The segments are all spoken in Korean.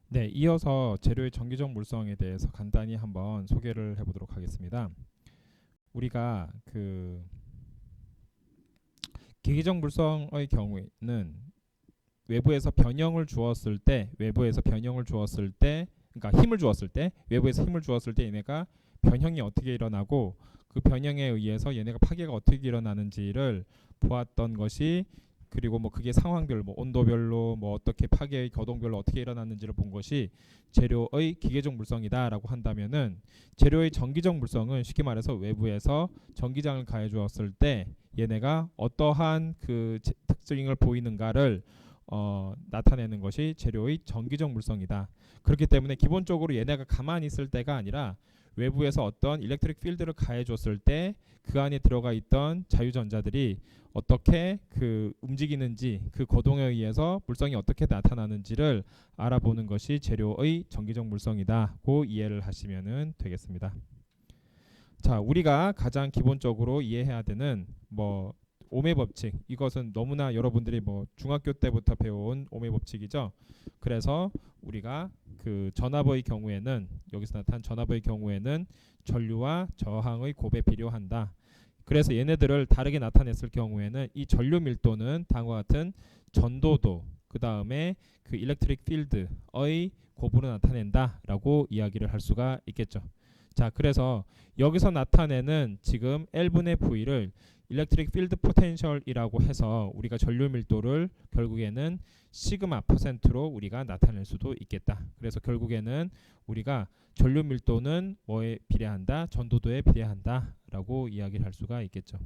네, 이어서 재료의 정기적 물성에 대해서 간단히 한번 소개를 해보도록 하겠습니다. 우리가 기계적 물성의 경우에는 외부에서 변형을 주었을 때, 그러니까 힘을 주었을 때, 외부에서 힘을 주었을 때 얘네가 변형이 어떻게 일어나고 그 변형에 의해서 얘네가 파괴가 어떻게 일어나는지를 보았던 것이, 그리고 뭐 그게 상황별, 뭐 온도별로 뭐 어떻게 파괴의 거동별로 어떻게 일어났는지를 본 것이 재료의 기계적 물성이다라고 한다면은, 재료의 정기적 물성은 쉽게 말해서 외부에서 전기장을 가해 주었을 때 얘네가 어떠한 특징을 보이는가를 나타내는 것이 재료의 정기적 물성이다. 그렇기 때문에 기본적으로 얘네가 가만히 있을 때가 아니라 외부에서 어떤 일렉트릭 필드를 가해 줬을 때 그 안에 들어가 있던 자유전자들이 어떻게 움직이는지, 그 거동에 의해서 물성이 어떻게 나타나는지를 알아보는 것이 재료의 정기적 물성이다고 이해를 하시면 되겠습니다. 자, 우리가 가장 기본적으로 이해해야 되는 오메 법칙, 이것은 너무나 여러분들이 중학교 때부터 배워온 오메 법칙이죠. 그래서 우리가 전압의 경우에는, 여기서 나타난 전압의 경우에는 전류와 저항의 곱에 비례한다. 그래서 얘네들을 다르게 나타냈을 경우에는 이 전류 밀도는 다음과 같은 전도도, 그 다음에 일렉트릭 필드의 곱으로 나타낸다라고 이야기를 할 수가 있겠죠. 자, 그래서 여기서 나타내는 지금 L분의 V를 일렉트릭 필드 포텐셜이라고 해서 우리가 전류 밀도를 결국에는 시그마 퍼센트로 우리가 나타낼 수도 있겠다. 그래서 결국에는 우리가 전류 밀도는 뭐에 비례한다? 전도도에 비례한다라고 이야기를 할 수가 있겠죠.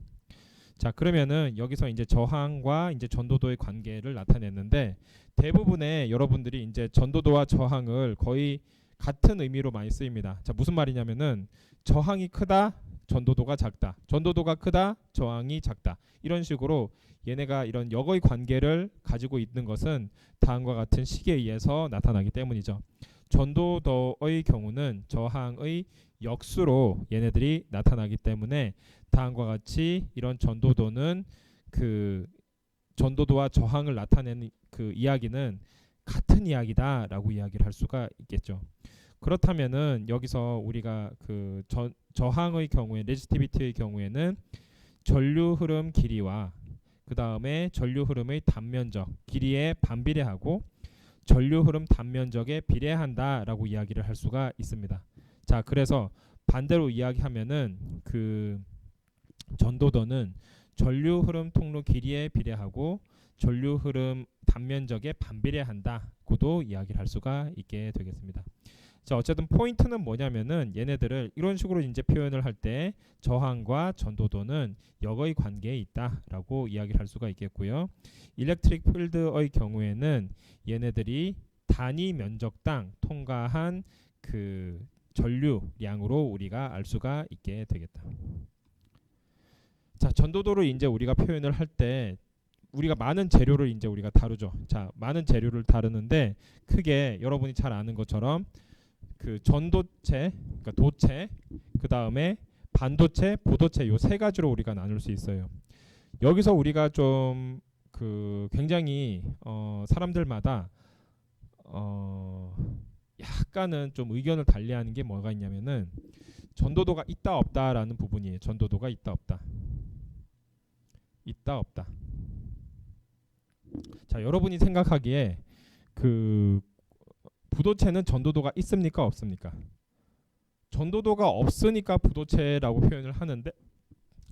자, 그러면은 여기서 이제 저항과 이제 전도도의 관계를 나타냈는데, 대부분의 여러분들이 이제 전도도와 저항을 거의 같은 의미로 많이 쓰입니다. 자, 무슨 말이냐면은 저항이 크다, 전도도가 작다, 전도도가 크다, 저항이 작다, 이런 식으로 얘네가 이런 역의 관계를 가지고 있는 것은 다음과 같은 식에 의해서 나타나기 때문이죠. 전도도의 경우는 저항의 역수로 얘네들이 나타나기 때문에 다음과 같이 이런 전도도는 전도도와 저항을 나타내는 이야기는 같은 이야기다라고 이야기를 할 수가 있겠죠. 그렇다면은 여기서 우리가 저항의 경우에, 레지스티비티의 경우에는 전류 흐름 길이와 그 다음에 전류 흐름의 단면적 길이에 반비례하고 전류 흐름 단면적에 비례한다라고 이야기를 할 수가 있습니다. 자, 그래서 반대로 이야기하면은 전도도는 전류 흐름 통로 길이에 비례하고 전류 흐름 단면적에 반비례한다고도 이야기를 할 수가 있게 되겠습니다. 자, 어쨌든 포인트는 뭐냐면은 얘네들을 이런 식으로 이제 표현을 할 때 저항과 전도도는 역의 관계에 있다라고 이야기를 할 수가 있겠고요. 일렉트릭 필드의 경우에는 얘네들이 단위 면적당 통과한 전류량으로 우리가 알 수가 있게 되겠다. 자, 전도도를 이제 우리가 표현을 할 때 우리가 많은 재료를 이제 우리가 다루죠. 자, 많은 재료를 다루는데 크게 여러분이 잘 아는 것처럼 전도체, 그러니까 도체, 그 다음에 반도체, 보도체, 요 세 가지로 우리가 나눌 수 있어요. 여기서 우리가 좀 굉장히 사람들마다 약간은 좀 의견을 달리하는 게 뭐가 있냐면은 전도도가 있다 없다라는 부분이에요. 전도도가 있다 없다. 있다 없다. 자, 여러분이 생각하기에 부도체는 전도도가 있습니까 없습니까? 전도도가 없으니까 부도체라고 표현을 하는데,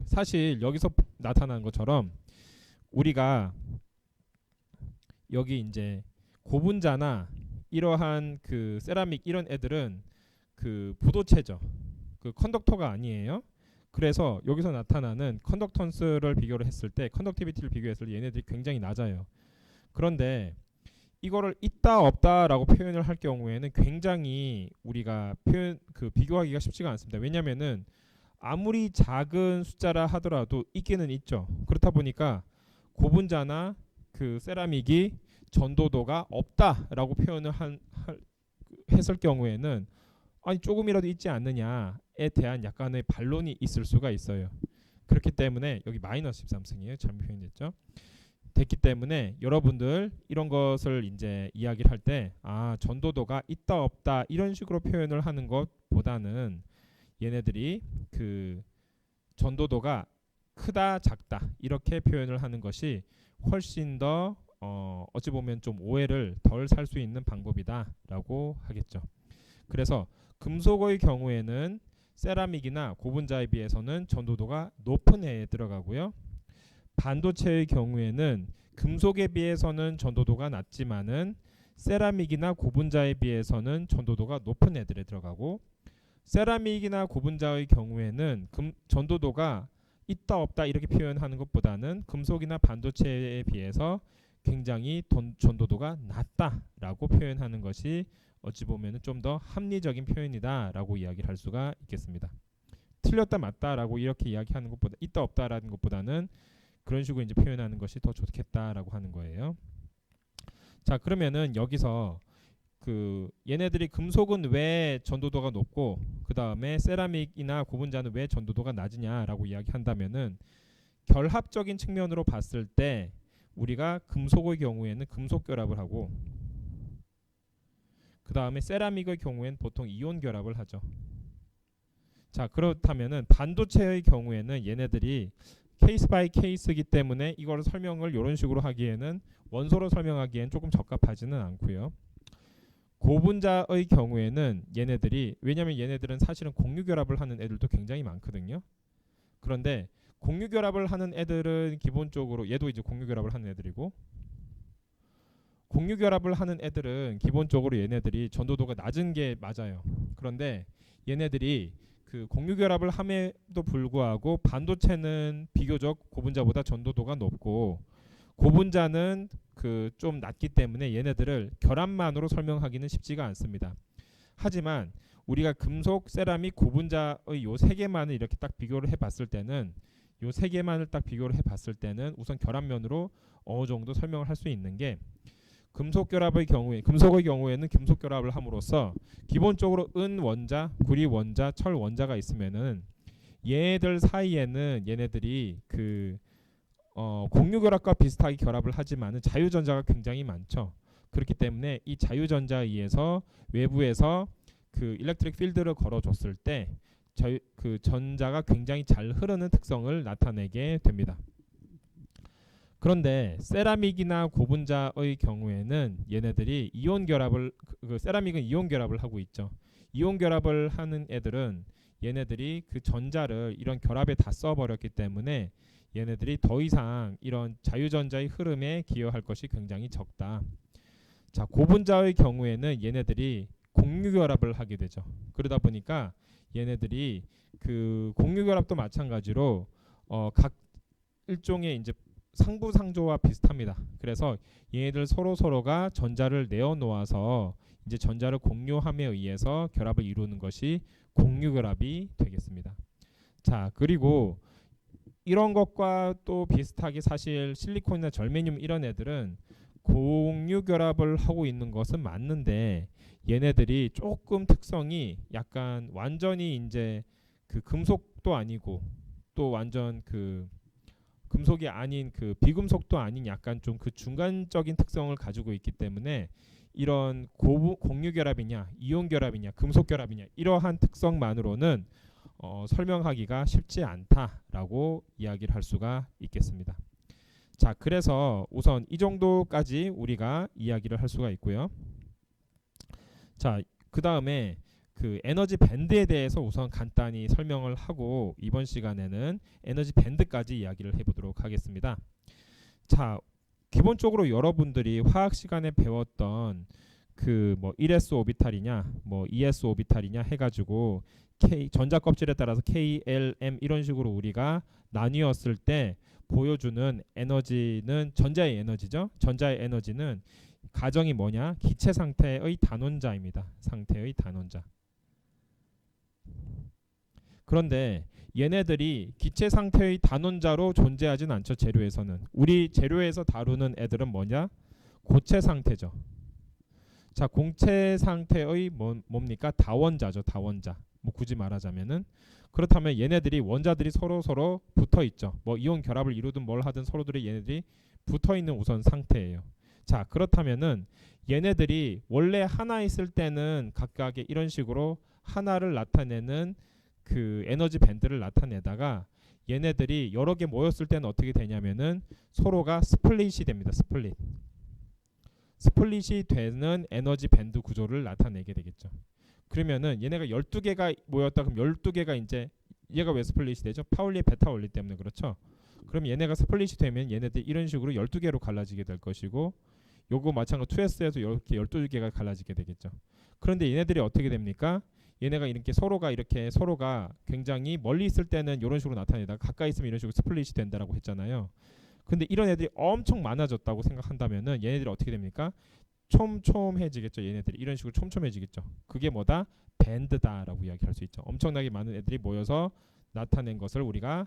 사실 여기서 나타난 것처럼 우리가 여기 이제 고분자나 이러한 세라믹 이런 애들은 부도체죠. 컨덕터가 아니에요. 그래서 여기서 나타나는 컨덕턴스를 비교를 했을 때, 컨덕티비티를 비교했을 때 얘네들이 굉장히 낮아요. 그런데 이거를 있다 없다라고 표현을 할 경우에는 굉장히 우리가 비교하기가 쉽지가 않습니다. 왜냐면은 아무리 작은 숫자라 하더라도 있기는 있죠. 그렇다 보니까 고분자나 세라믹이 전도도가 없다라고 표현을 했을 경우에는 아니 조금이라도 있지 않느냐에 대한 약간의 반론이 있을 수가 있어요. 그렇기 때문에 여기 마이너스 13승이에요. 잘못 표현됐죠. 됐기 때문에 여러분들 이런 것을 이제 이야기를 할 때 전도도가 있다 없다 이런 식으로 표현을 하는 것보다는 얘네들이 그 전도도가 크다 작다 이렇게 표현을 하는 것이 훨씬 더 어찌 보면 좀 오해를 덜 살 수 있는 방법이다라고 하겠죠. 그래서 금속의 경우에는 세라믹이나 고분자에 비해서는 전도도가 높은 애에 들어가고요. 반도체의 경우에는 금속에 비해서는 전도도가 낮지만은 세라믹이나 고분자에 비해서는 전도도가 높은 애들에 들어가고, 세라믹이나 고분자의 경우에는 전도도가 있다 없다 이렇게 표현하는 것보다는 금속이나 반도체에 비해서 굉장히 전도도가 낮다라고 표현하는 것이 어찌 보면 좀 더 합리적인 표현이다라고 이야기를 할 수가 있겠습니다. 틀렸다 맞다라고 이렇게 이야기하는 것보다 있다 없다라는 것보다는 그런 식으로 이제 표현하는 것이 더 좋겠다라고 하는 거예요. 자, 그러면은 여기서 그 얘네들이 금속은 왜 전도도가 높고 그 다음에 세라믹이나 고분자는 왜 전도도가 낮으냐라고 이야기한다면은 결합적인 측면으로 봤을 때 우리가 금속의 경우에는 금속 결합을 하고 그 다음에 세라믹의 경우에는 보통 이온 결합을 하죠. 자, 그렇다면은 반도체의 경우에는 얘네들이 케이스 바이 케이스이기 때문에 이걸 설명을 이런 식으로 하기에는 원소로 설명하기엔 조금 적합하지는 않고요. 고분자의 경우에는 얘네들이 왜냐하면 얘네들은 사실은 공유결합을 하는 애들도 굉장히 많거든요. 그런데 공유결합을 하는 애들은 기본적으로 얘도 이제 공유결합을 하는 애들이고, 공유결합을 하는 애들은 기본적으로 얘네들이 전도도가 낮은 게 맞아요. 그런데 얘네들이 그 공유결합을 함에도 불구하고 반도체는 비교적 고분자보다 전도도가 높고 고분자는 그 좀 낮기 때문에 얘네들을 결합만으로 설명하기는 쉽지가 않습니다. 하지만 우리가 금속, 세라믹, 고분자의 요 세 개만을 이렇게 딱 비교를 해봤을 때는 요 세 개만을 딱 비교를 해봤을 때는 우선 결합면으로 어느 정도 설명을 할 수 있는 게 금속 결합의 경우에 금속의 경우에는 금속 결합을 함으로써 기본적으로 은 원자, 구리 원자, 철 원자가 있으면은 얘네들 사이에는 얘네들이 그 공유 결합과 비슷하게 결합을 하지만은 자유전자가 굉장히 많죠. 그렇기 때문에 이 자유전자에 의해서 외부에서 그 일렉트릭 필드를 걸어줬을 때 그 전자가 굉장히 잘 흐르는 특성을 나타내게 됩니다. 그런데 세라믹이나 고분자의 경우에는 얘네들이 이온 결합을 세라믹은 이온 결합을 하고 있죠. 이온 결합을 하는 애들은 얘네들이 그 전자를 이런 결합에 다 써버렸기 때문에 얘네들이 더 이상 이런 자유전자의 흐름에 기여할 것이 굉장히 적다. 자, 고분자의 경우에는 얘네들이 공유결합을 하게 되죠. 그러다 보니까 얘네들이 그 공유결합도 마찬가지로 각 일종의 이제 상부상조와 비슷합니다. 그래서 얘네들 서로가 전자를 내어 놓아서 이제 전자를 공유함에 의해서 결합을 이루는 것이 공유결합이 되겠습니다. 자, 그리고 이런 것과 또 비슷하게 사실 실리콘이나 절메늄 이런 애들은 공유결합을 하고 있는 것은 맞는데 얘네들이 조금 특성이 약간 완전히 이제 그 금속도 아니고 또 완전 그 금속이 아닌 그 비금속도 아닌 약간 좀 그 중간적인 특성을 가지고 있기 때문에 이런 공유결합이냐 이온결합이냐 금속결합이냐 이러한 특성만으로는 설명하기가 쉽지 않다라고 이야기를 할 수가 있겠습니다. 자, 그래서 우선 이 정도까지 우리가 이야기를 할 수가 있고요. 자, 그 다음에 그 에너지 밴드에 대해서 우선 간단히 설명을 하고 이번 시간에는 에너지 밴드까지 이야기를 해보도록 하겠습니다. 자, 기본적으로 여러분들이 화학 시간에 배웠던 그 뭐 1s 오비탈이냐 뭐 2s 오비탈이냐 해가지고 전자 껍질에 따라서 K, L, M 이런 식으로 우리가 나뉘었을 때 보여주는 에너지는 전자의 에너지죠. 전자의 에너지는 가정이 뭐냐? 기체 상태의 단원자입니다. 상태의 단원자. 그런데 얘네들이 기체 상태의 단원자로 존재하진 않죠. 재료에서는. 우리 재료에서 다루는 애들은 뭐냐? 고체 상태죠. 자, 공체 상태의 뭡니까? 다원자죠. 다원자. 뭐 굳이 말하자면은 그렇다면 얘네들이 원자들이 서로 붙어 있죠. 뭐 이온 결합을 이루든 뭘 하든 서로들이 얘네들이 붙어 있는 우선 상태예요. 자, 그렇다면은 얘네들이 원래 하나 있을 때는 각각의 이런 식으로 하나를 나타내는 그 에너지 밴드를 나타내다가 얘네들이 여러 개 모였을 때는 어떻게 되냐면은 서로가 스플릿이 됩니다. 스플릿이 되는 에너지 밴드 구조를 나타내게 되겠죠. 그러면은 얘네가 12개가 모였다 그럼 12개가 이제 얘가 왜 스플릿이 되죠? 파울리 베타 원리 때문에 그렇죠. 그럼 얘네가 스플릿이 되면 얘네들 이런 식으로 12개로 갈라지게 될 것이고 요거 마찬가지로 2S에서 이렇게 12개가 갈라지게 되겠죠. 그런데 얘네들이 어떻게 됩니까? 얘네가 서로가 굉장히 멀리 있을 때는 이런 식으로 나타내다가 가까이 있으면 이런 식으로 스플릿이 된다라고 했잖아요. 근데 이런 애들이 엄청 많아졌다고 생각한다면은 얘네들이 어떻게 됩니까? 촘촘해지겠죠. 얘네들이 이런 식으로 촘촘해지겠죠. 그게 뭐다? 밴드다라고 이야기할 수 있죠. 엄청나게 많은 애들이 모여서 나타낸 것을 우리가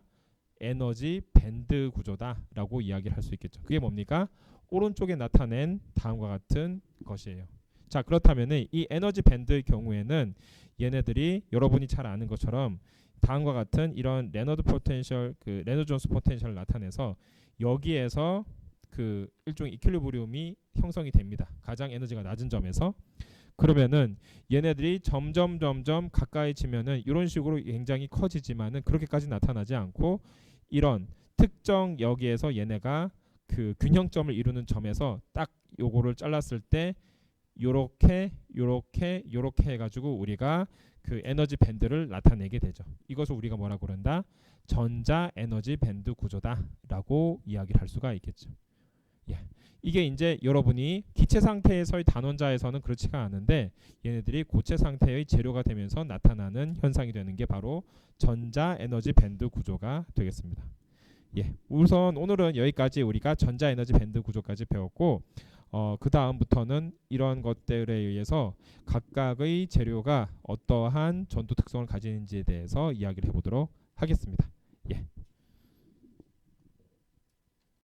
에너지 밴드 구조다라고 이야기를 할 수 있겠죠. 그게 뭡니까? 오른쪽에 나타낸 다음과 같은 것이에요. 자, 그렇다면은 이 에너지 밴드의 경우에는 얘네들이 여러분이 잘 아는 것처럼 다음과 같은 이런 레너드 존스 포텐셜을 나타내서 여기에서 그 일종의 이퀄리브리움이 형성이 됩니다. 가장 에너지가 낮은 점에서. 그러면은 얘네들이 점점 가까이지면은 이런 식으로 굉장히 커지지만은 그렇게까지 나타나지 않고 이런 특정 여기에서 얘네가 그 균형점을 이루는 점에서 딱 요거를 잘랐을 때 요렇게 해가지고 우리가 그 에너지 밴드를 나타내게 되죠. 이것을 우리가 뭐라고 그런다? 전자 에너지 밴드 구조다라고 이야기를 할 수가 있겠죠. 예. 이게 이제 여러분이 기체 상태에서의 단원자에서는 그렇지가 않은데 얘네들이 고체 상태의 재료가 되면서 나타나는 현상이 되는 게 바로 전자 에너지 밴드 구조가 되겠습니다. 예. 우선 오늘은 여기까지 우리가 전자 에너지 밴드 구조까지 배웠고 그 다음부터는 이런 것들에 의해서 각각의 재료가 어떠한 전도 특성을 가지는지에 대해서 이야기를 해보도록 하겠습니다.